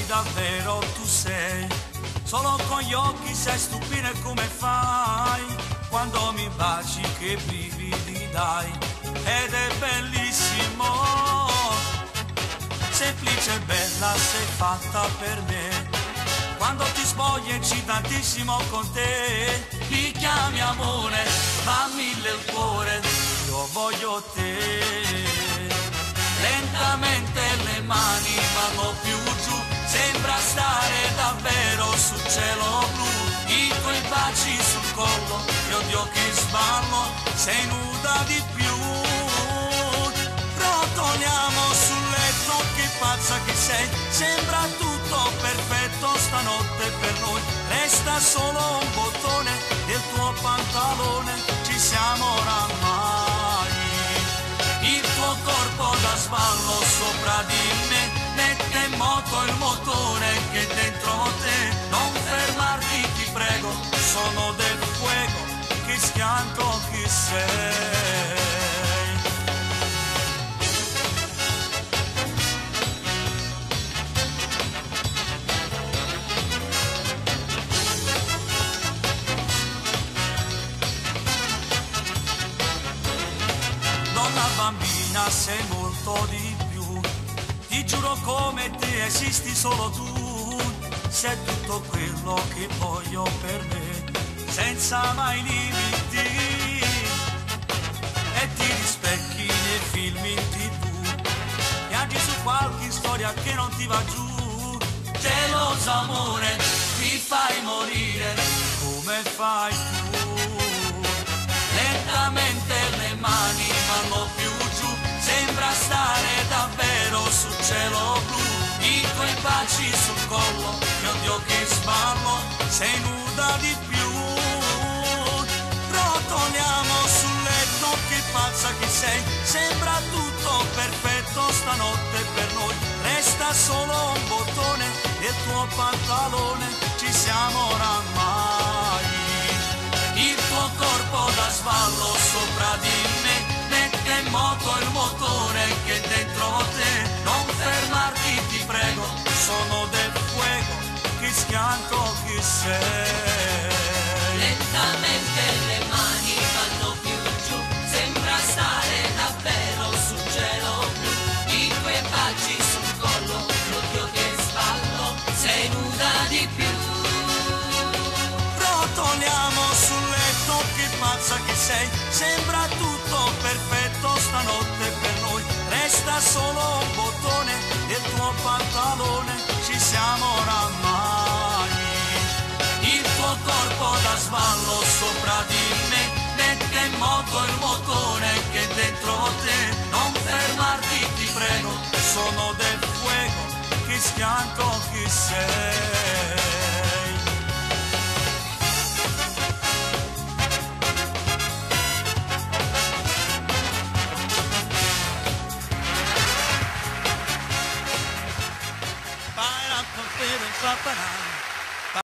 davvero tu sei. Solo con gli occhi sai stupire come fai, quando mi baci che brividi dai. Ed è bellissimo, semplice e bella sei fatta per me. Quando ti spogli eccitatissimo con te, mi chiami amore, va a mille il cuore, io voglio te. Lentamente le mani vanno più giù, sembra stare davvero sul cielo blu. I tuoi baci sul collo, io di occhi sballo, sei nuda di più. Rotoliamo sul letto, che pazza che sei, sembra tutto perfetto stanotte per noi. Resta solo un bottone del tuo pantalone, ci siamo oramai. Il tuo corpo da sballo sopra di me mette in moto il motore che è dentro te. Non fermarti ti prego, sono del fuego che schianto chi sei. Bambina sei molto di più, ti giuro come te esisti solo tu. Sei tutto quello che voglio per me, senza mai limiti. E ti rispecchi nei film in TV, piangi su qualche storia che non ti va giù. Geloso amore, mi fai morire come fai tu. Lentamente le mani vanno più giù, sembra stare davvero sul cielo blu. I tuoi baci sul collo, io di occhi sballo, sei nuda di più. Rotoliamo sul letto, che pazza che sei, sembra tutto perfetto stanotte per noi. Resta solo un bottone del tuo pantalone, ci siamo oramai. Il tuo corpo da sballo sopra di me mette in moto il motore che è dentro te. Non fermarti ti prego, sono del fuego che schianto chi sei. Lentamente le mani vanno più giù, sembra stare davvero sul cielo blu. I tuoi baci sul collo, l'occhio che sballo, sei nuda di più. Rotoliamo sul letto, che pazza che sei, sembra tutto perfetto stanotte per noi. Resta solo un bottone del tuo pantalone, ci siamo oramai. Il tuo corpo da sballo sopra di me mette in moto il motore che è dentro te. Non fermarti ti prego, sono del fuego che schianto chi sei.